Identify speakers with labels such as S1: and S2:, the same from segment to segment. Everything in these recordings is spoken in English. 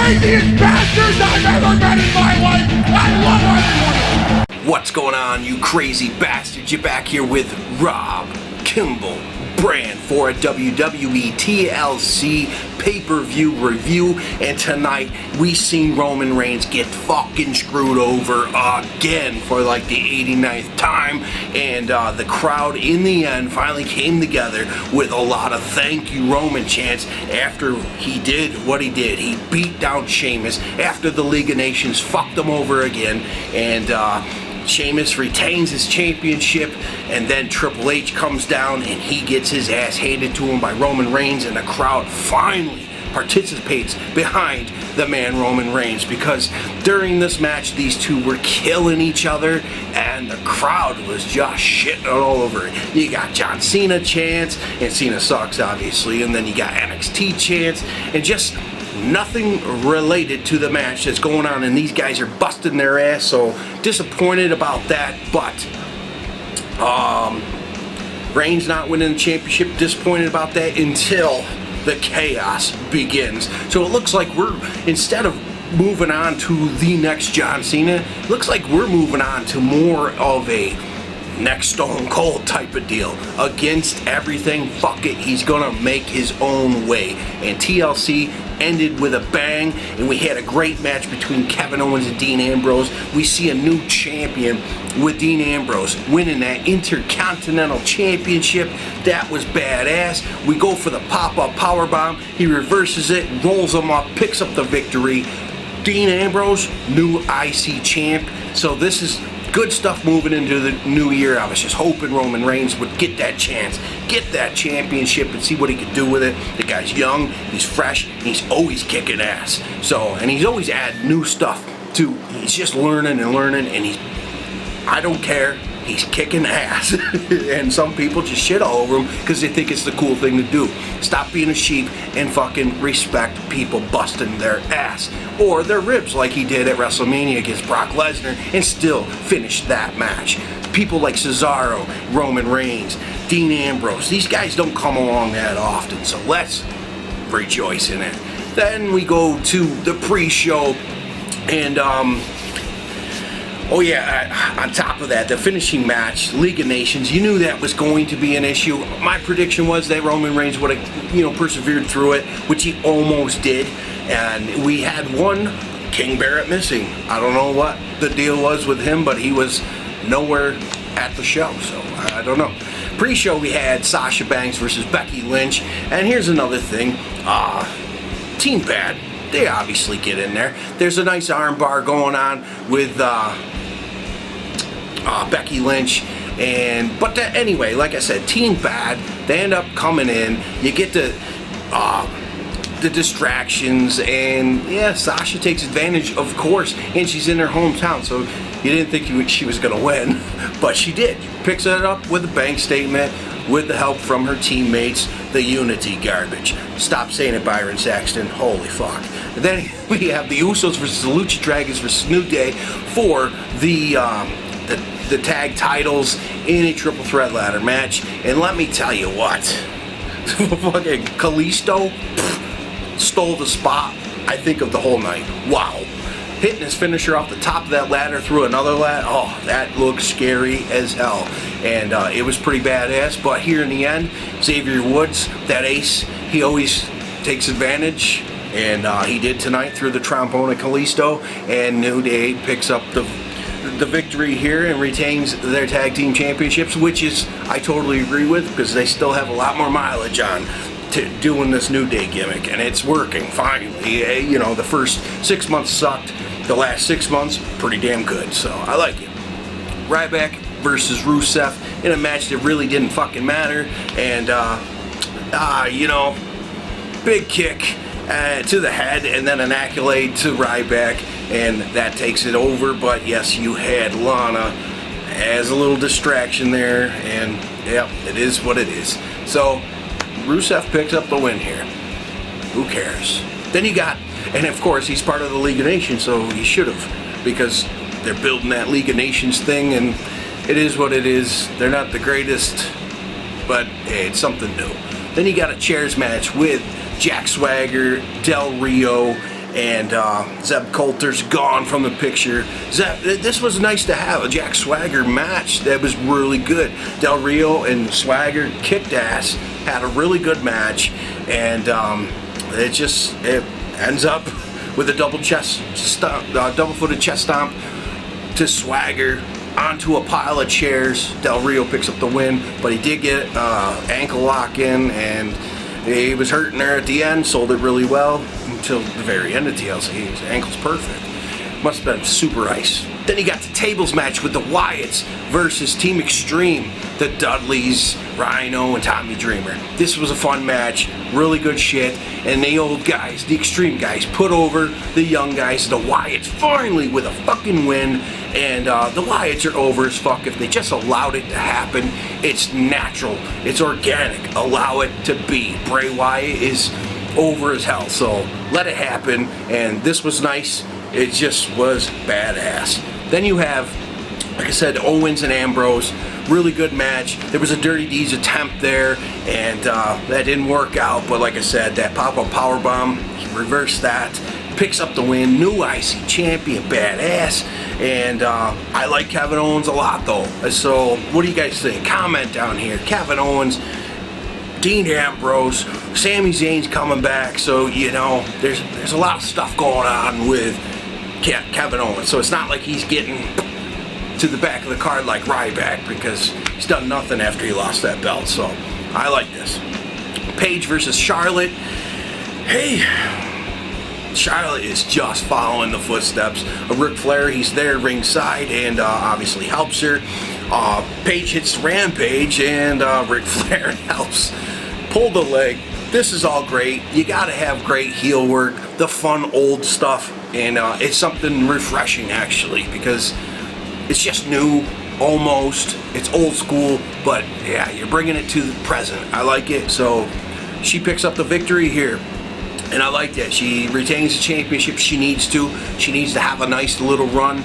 S1: craziest bastards I've ever met in my life. I love everyone.
S2: What's going on, you crazy bastards? You're back here with Rob Kimball Brand for a WWE TLC pay-per-view review, and tonight we seen Roman Reigns get fucking screwed over again for like the 89th time, and the crowd in the end finally came together with a lot of thank you Roman chants after he did what he did. He beat down Sheamus after the League of Nations fucked him over again, and Sheamus retains his championship, and then Triple H comes down and he gets his ass handed to him by Roman Reigns, and the crowd finally participates behind the man Roman Reigns, because during this match these two were killing each other and the crowd was just shitting all over it. You got John Cena chants, and Cena sucks obviously, and then you got NXT chants, and just nothing related to the match that's going on, and these guys are busting their ass, so disappointed about that. But Reigns not winning the championship, disappointed about that until the chaos begins. So it looks like we're, instead of moving on to the next John Cena, it looks like we're moving on to more of a next Stone Cold type of deal. Against everything, fuck it, he's gonna make his own way. And TLC ended with a bang, and we had a great match between Kevin Owens and Dean Ambrose. We see a new champion with Dean Ambrose winning that Intercontinental Championship. That was badass. We go for the pop-up powerbomb. He reverses it, rolls him up, picks up the victory. Dean Ambrose, new IC champ. So this is good stuff moving into the new year. I was just hoping Roman Reigns would get that chance, get that championship, and see what he could do with it. The guy's young, he's fresh, and he's always kicking ass. So, and he's always adding new stuff too. He's just learning and learning, and I don't care, he's kicking ass. And some people just shit all over him because they think it's the cool thing to do. Stop being a sheep and fucking respect people busting their ass or their ribs like he did at WrestleMania against Brock Lesnar and still finish that match. People like Cesaro, Roman Reigns, Dean Ambrose, these guys don't come along that often, so let's rejoice in it. Then we go to the pre-show, and oh yeah, on top of that, the finishing match, League of Nations, you knew that was going to be an issue. My prediction was that Roman Reigns would have, persevered through it, which he almost did. And we had one King Barrett missing. I don't know what the deal was with him, but he was nowhere at the show, so I don't know. Pre-show we had Sasha Banks versus Becky Lynch, and here's another thing, Team Bad, they obviously get in there. There's a nice arm bar going on with Becky Lynch, but anyway, like I said, Team Bad, they end up coming in. You get the distractions, and yeah, Sasha takes advantage, of course, and she's in her hometown, so you didn't think she was gonna win, but she did. Picks it up with a bank statement with the help from her teammates, the Unity garbage. Stop saying it, Byron Saxton. Holy fuck. And then we have the Usos versus the Lucha Dragons versus New Day for the tag titles in a triple threat ladder match. And let me tell you what, fucking Kalisto stole the spot, I think, of the whole night. Wow. Hitting his finisher off the top of that ladder through another ladder, oh, that looked scary as hell. And it was pretty badass, but here in the end, Xavier Woods, that ace, he always takes advantage, and he did tonight through the trombone of Kalisto, and New Day picks up the victory here and retains their tag team championships, which is, I totally agree with, because they still have a lot more mileage on to doing this New Day gimmick, and it's working finally. The first 6 months sucked, the last 6 months pretty damn good, so I like it. Ryback versus Rusev in a match that really didn't fucking matter, and big kick to the head, and then an accolade to Ryback, and that takes it over. But yes, you had Lana as a little distraction there, and yep, it is what it is. So Rusev picks up the win here. Who cares? Then you got, and of course he's part of the League of Nations, so he should have, because they're building that League of Nations thing, and it is what it is. They're not the greatest, but hey, it's something new. Then you got a chairs match with Jack Swagger, Del Rio, and Zeb Coulter's gone from the picture. This was nice to have a Jack Swagger match that was really good. Del Rio and Swagger kicked ass, had a really good match, and it ends up with a double-footed chest stomp to Swagger onto a pile of chairs. Del Rio picks up the win, but he did get ankle lock in, and he was hurting there at the end. Sold it really well until the very end of TLC. His ankle's perfect. Must have been super ice. Then you got the tables match with the Wyatts versus Team Extreme, the Dudleys, Rhino, and Tommy Dreamer. This was a fun match, really good shit, and the old guys, the Extreme guys, put over the young guys, the Wyatts, finally with a fucking win, and the Wyatts are over as fuck if they just allowed it to happen. It's natural, it's organic, allow it to be. Bray Wyatt is over as hell, so let it happen, and this was nice. It just was badass. Then you have, like I said, Owens and Ambrose. Really good match. There was a Dirty Deeds attempt there, and that didn't work out. But like I said, that pop-up powerbomb, he reversed that. Picks up the win. New IC champion, badass. And I like Kevin Owens a lot, though. So what do you guys think? Comment down here. Kevin Owens, Dean Ambrose, Sami Zayn's coming back. So, you know, there's a lot of stuff going on with Kevin Owens. So it's not like he's getting to the back of the card like Ryback, because he's done nothing after he lost that belt. So I like this. Paige versus Charlette. Hey, Charlotte is just following the footsteps of Ric Flair. He's there ringside and obviously helps her. Paige hits Rampage, and Ric Flair helps pull the leg. This is all great. You gotta have great heel work, the fun old stuff, and it's something refreshing actually, because it's just new, almost. It's old school, but yeah, you're bringing it to the present. I like it. So she picks up the victory here, and I like that. She retains the championship. She needs to. She needs to have a nice little run.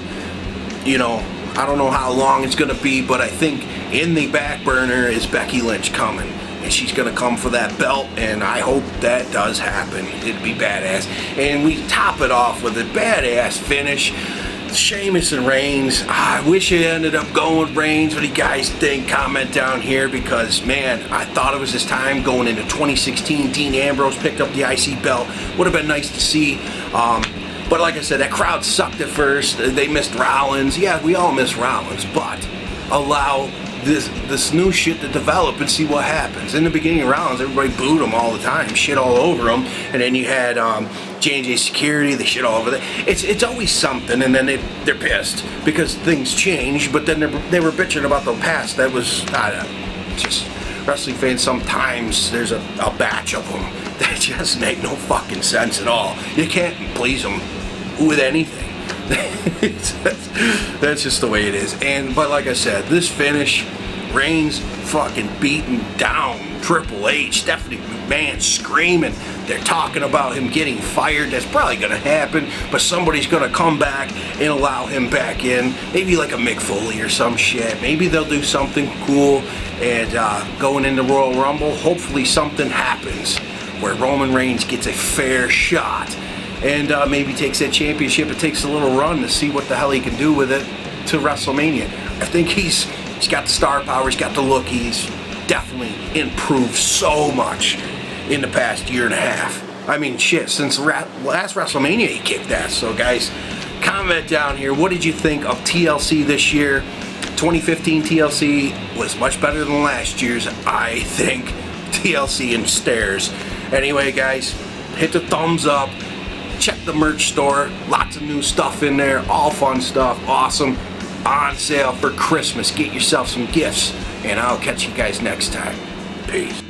S2: You know, I don't know how long it's gonna be, but I think in the back burner is Becky Lynch coming, and she's gonna come for that belt, and I hope that does happen. It'd be badass. And we top it off with a badass finish. Sheamus and Reigns. I wish it ended up going with Reigns. What do you guys think? Comment down here, because man, I thought it was his time going into 2016. Dean Ambrose picked up the IC belt. Would have been nice to see. But like I said, that crowd sucked at first. They missed Rollins. Yeah, we all miss Rollins, but allow this new shit to develop and see what happens. In the beginning of Rollins, everybody booed him all the time, shit all over him, and then you had J&J Security, they shit all over that. It's always something, and then they're pissed because things change, but then they were bitching about the past. That was, I don't know, just wrestling fans, sometimes there's a batch of them that just make no fucking sense at all. You can't please them with anything. That's just the way it is. But like I said, this finish, Reigns fucking beating down Triple H, Stephanie McMahon screaming. They're talking about him getting fired. That's probably gonna happen, but somebody's gonna come back and allow him back in. Maybe like a Mick Foley or some shit. Maybe they'll do something cool, and going into Royal Rumble, hopefully something happens where Roman Reigns gets a fair shot, and maybe takes that championship. It takes a little run to see what the hell he can do with it to WrestleMania. I think he's got the star power, he's got the look, he's definitely improved so much in the past year and a half. I mean, shit, since last WrestleMania he kicked ass. So guys, comment down here, what did you think of TLC this year? 2015 TLC was much better than last year's, I think. TLC in stairs. Anyway guys, hit the thumbs up. Check the merch store, lots of new stuff in there, all fun stuff, awesome, on sale for Christmas. Get yourself some gifts, and I'll catch you guys next time. Peace.